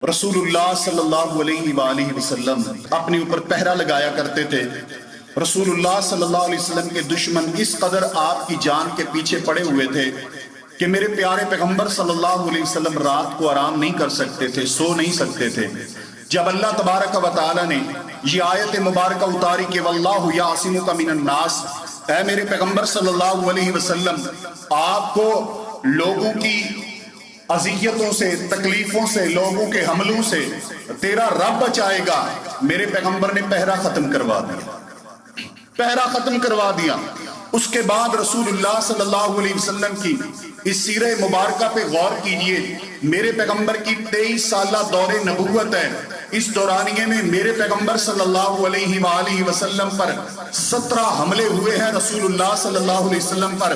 रसूलुल्लाह सल्लल्लाहु अलैहि वआलिहि वसल्लम अपने ऊपर पहरा लगाया करते थे। रसूलुल्लाह सल्लल्लाहु अलैहि वसल्लम के दुश्मन इस कदर आपकी जान के पीछे पड़े हुए थे कि मेरे प्यारे पैगंबर सल्लल्लाहु अलैहि वसल्लम रात को आराम नहीं कर सकते थे, सो नहीं सकते थे। जब अल्लाह तबारक व तआला ने ये आयत मुबारक उतारी कि वल्लाहु यासिमुका मिनन नास, ऐ मेरे पैगंबर सल्लल्लाहु अलैहि वसल्लम आपको लोगों की अज़ियतों से, तकलीफों से, लोगों के हमलों से तेरा रब बचाएगा, मेरे पैगंबर ने पहरा खत्म करवा दिया, पहरा खत्म करवा दिया। उसके बाद रसूलुल्लाह सल्लल्लाहु अलैहि वसल्लम की इस सीरे मुबारका पे गौर कीजिए। मेरे पैगंबर की 23 साला दौरे नबुव्वत है। इस दौरानिये में मेरे पैगंबर सल्लल्लाहु अलैहि वसल्लम पर 17 हमले हुए हैं। रसूलुल्लाह सल्लल्लाहु अलैहि वसल्लम पर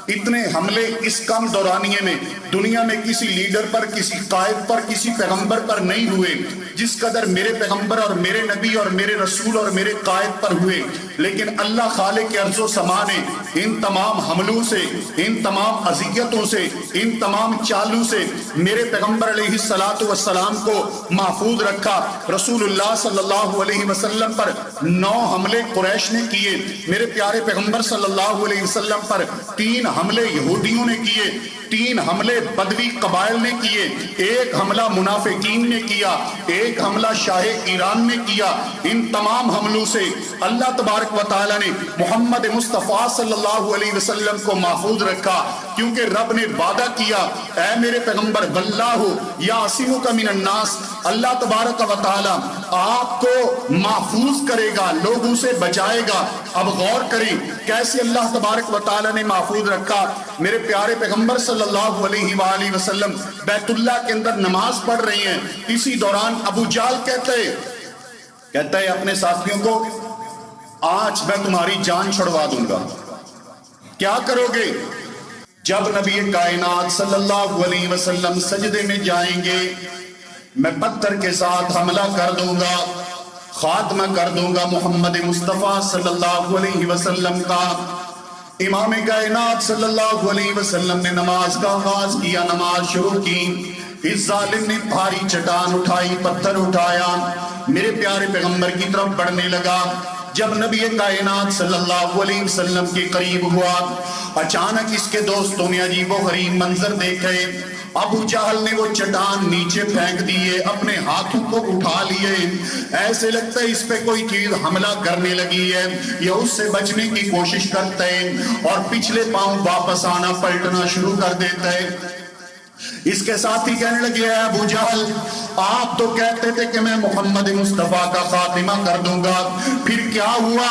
इतने हमले इस कम दौरानिये में दुनिया में किसी लीडर पर, किसी कायद पर, किसी पैगंबर पर नहीं हुए जिस कदर मेरे पैगंबर और मेरे नबी और मेरे रसूल और मेरे कायद पर हुए। लेकिन अल्लाह खालिक अर्ज़ो समा ने इन तमाम हमलों से, इन तमाम अज़ियतों से, इन तमाम चालों से मेरे पैगंबर अलैहिस्सलातु वस्सलाम को महफूज रखा। रसूलुल्लाह सल्लल्लाहु अलैहि वसल्लम पर 9 हमले कुरैश ने किए। मेरे प्यारे पैगंबर सल्लल्लाहु अलैहि वसल्लम पर 3 हमले यहूदियों ने किए, 3 हमले बदवी कबाइल ने किए, 1 हमला मुनाफिकीन ने किया, 1 हमला शाह ईरान ने किया। इन तमाम हमलों से अल्लाह तबारक व तआला ने मोहम्मद मुस्तफ़ा सल्लल्लाहु अलैहि वसल्लम को महफूज रखा, क्योंकि रब ने वादा किया, ऐ मेरे पैगंबर वल्लाहु यासिमुका मिनन नास, अल्लाह तबारक व तआला आपको महफूज करेगा, लोगों से बचाएगा। अब गौर करें कैसे अल्लाह तबारक व तआला ने महफूज रखा। मेरे प्यारे पैगंबर सल्लल्लाहु अलैहि वसल्लम बैतुल्लाह के अंदर नमाज पढ़ रहे हैं। इसी दौरान अबू जाल कहता है अपने साथियों को, आज मैं तुम्हारी जान छुड़वा दूंगा, क्या करोगे? जब नबी कायनात सल्लल्लाहु अलैहि वसल्लम सजदे में जाएंगे, मैं पत्थर के साथ हमला कर दूंगा, खात्मा कर दूंगा मोहम्मद मुस्तफ़ा सल्लल्लाहु अलैहि वसल्लम का। इमाम कायनात सल्लल्लाहु अलैहि वसल्लम ने नमाज का आगाज किया, नमाज शुरू की। इस जालिम ने भारी चट्टान उठाई, पत्थर उठाया, मेरे प्यारे पैगंबर की तरफ बढ़ने लगा। जब नबी कायनात सल्लल्लाहु अलैहि वसल्लम के करीब हुआ, अचानक इसके दोस्तों ने अजीबो गरीब मंजर देखे। अबू जहल ने वो चट्टान नीचे फेंक दिए, अपने हाथों को उठा लिए, ऐसे लगता है इस पे कोई चीज हमला करने लगी है। या उससे बचने की कोशिश करते हैं और पिछले पांव वापस आना, पलटना शुरू कर देते हैं। इसके साथ ही कहने लगे, अबू जहल आप तो कहते थे कि मैं मोहम्मद मुस्तफ़ा का खातिमा कर दूंगा, फिर क्या हुआ?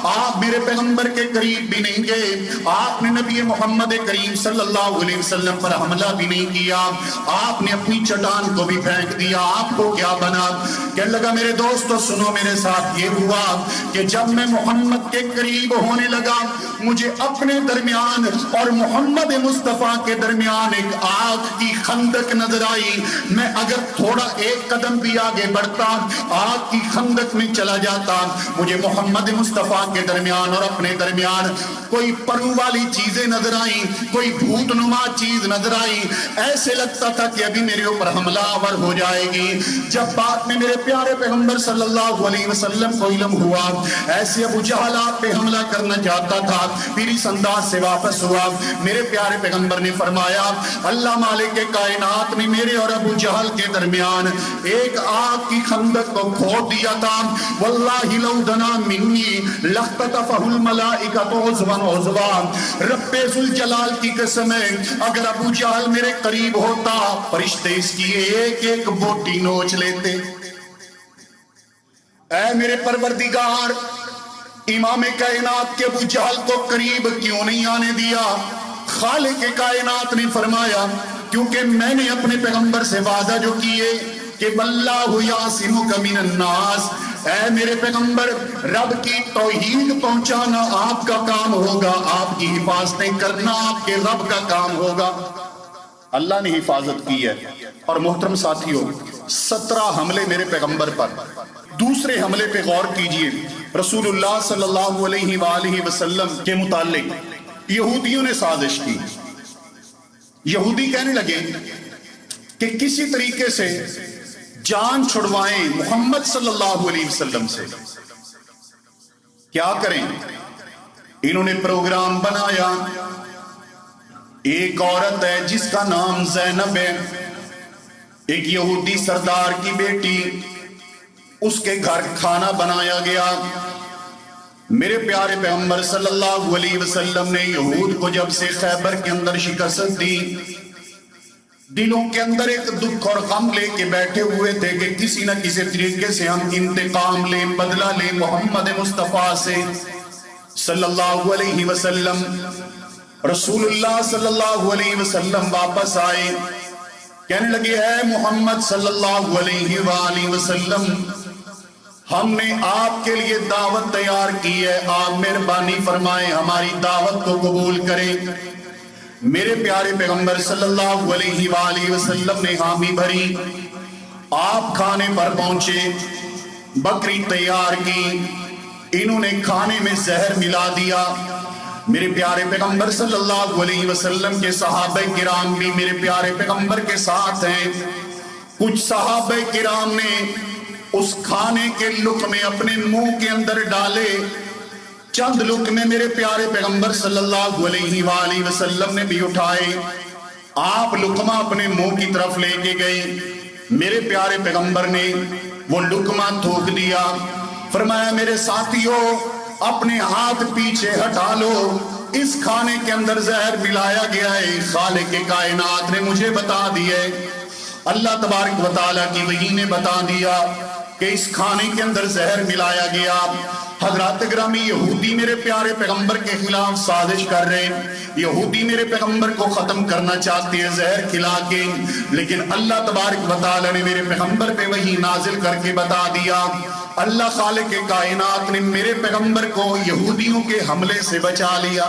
आप मेरे पैगंबर के करीब भी नहीं गए, आपने नबी मोहम्मद करीम सल्लल्लाहु अलैहि वसल्लम पर हमला भी नहीं किया, आपने अपनी चट्टान को भी फेंक दिया, आपको क्या बना? कहने लगा, मेरे दोस्तों सुनो, मेरे साथ ये हुआ कि जब मैं मोहम्मद के करीब होने लगा, मुझे अपने दरमियान और मोहम्मद मुस्तफ़ा के दरमियान एक आग की खंदक नजर आई। मैं अगर थोड़ा एक कदम भी आगे बढ़ता, आग की खंदक में चला जाता, मुझे मोहम्मद मुस्तफ़ा के दरमियान और अपने दरमियान कोई परू वाली चीजें नजर आई, कोई भूतनुमा चीज नजर आई, ऐसे लगता था कि अभी मेरे ऊपर हमलावर हो जाएगी। जब बात में मेरे प्यारे पैगंबर सल्लल्लाहु अलैहि वसल्लम को इल्म हुआ, ऐसे अबू जहल आप पे हमला करना चाहता था, फिर इस अंदाज से वापस हुआ। मेरे प्यारे पैगंबर ने फरमाया, अल्लाह मालिक के कायनात ने मेरे और अबू जहल के दरमियान एक आग की खंदक को खोद दिया था। वल्लाहि लौ दना मिन्नी लख्ततफहुल मलाइकतु उज़वन उज़वा, रब्बे ज़ुल जलाल की कसम है, अगर अबू जहल मेरे करीब होता, फरिश्ते इसकी एक एक बोटी नोच लेते। ऐ मेरे परवरदिगार, इमाम कायनात के अबू जहल को करीब क्यों नहीं आने दिया? खालिक कायनात ने फरमाया, क्योंकि मैंने अपने पैगंबर से वादा जो किए कि वल्लाहु यासिमुका मिनन नास, ऐ मेरे पैगंबर, रब की तौहीद पहुंचाना आपका काम होगा, आपकी हिफाजतें करना आपके रब का काम होगा। अल्लाह ने हिफाजत की है। और मोहतरम साथियों, 17 हमले मेरे पैगंबर पर। दूसरे हमले पे गौर कीजिए। रसूलुल्लाह सल्लल्लाहु अलैहि वसल्लम के मुतालिक यहूदियों ने साजिश की। यहूदी कहने लगे कि किसी तरीके से جان چھڑوائیں محمد صلی اللہ علیہ وسلم سے۔ کیا کریں؟ انہوں نے پروگرام بنایا، ایک عورت ہے جس کا نام زینب ہے، ایک یہودی سردار کی بیٹی، اس کے گھر کھانا بنایا گیا۔ میرے پیارے پیغمبر صلی اللہ علیہ وسلم نے یہود کو جب سے خیبر کے اندر شکست دی، دلوں کے اندر ایک دکھ اور غم لے کے بیٹھے ہوئے تھے کہ کسی نہ کسی طریقے سے ہم انتقام لیں، بدلہ لیں محمد مصطفیٰ سے صلی اللہ علیہ وسلم۔ رسول اللہ صلی اللہ علیہ وسلم واپس آئے، کہنے لگے اے محمد صلی اللہ علیہ وآلہ وسلم، ہم نے آپ کے لیے دعوت تیار کی ہے، آپ مہربانی فرمائیں ہماری دعوت کو قبول کریں۔ میرے پیارے پیغمبر صلی اللہ علیہ وآلہ وسلم نے حامی بھری، آپ کھانے پر پہنچے، بکری تیار کی، انہوں نے کھانے میں زہر ملا دیا۔ میرے پیارے پیغمبر صلی اللہ علیہ وسلم کے صحابہ کرام بھی میرے پیارے پیغمبر کے ساتھ ہیں۔ کچھ صحابہ کرام نے اس کھانے کے لقمے اپنے منہ کے اندر ڈالے، چند لقمے میرے پیارے پیغمبر صلی اللہ علیہ وآلہ وسلم نے بھی اٹھائے، آپ لقمہ اپنے منہ کی طرف لے کے گئے، میرے پیارے پیغمبر نے وہ لقمہ تھوک دیا، فرمایا میرے ساتھیوں اپنے ہاتھ پیچھے ہٹا لو، اس کھانے کے اندر زہر ملایا گیا ہے، خالق کائنات نے مجھے بتا دیا، اللہ تبارک و تعالیٰ کی وحی نے بتا دیا کہ اس کھانے کے اندر زہر ملایا گیا۔ حضرات گرامی، یہودی میرے پیارے پیغمبر کے خلاف سازش کر رہے ہیں، یہودی میرے پیغمبر کو ختم کرنا چاہتے ہیں زہر کھلا کے، لیکن اللہ تبارک و تعالیٰ نے میرے پیغمبر پہ وحی نازل کر کے بتا دیا، اللہ خالق کائنات نے میرے پیغمبر کو یہودیوں کے حملے سے بچا لیا۔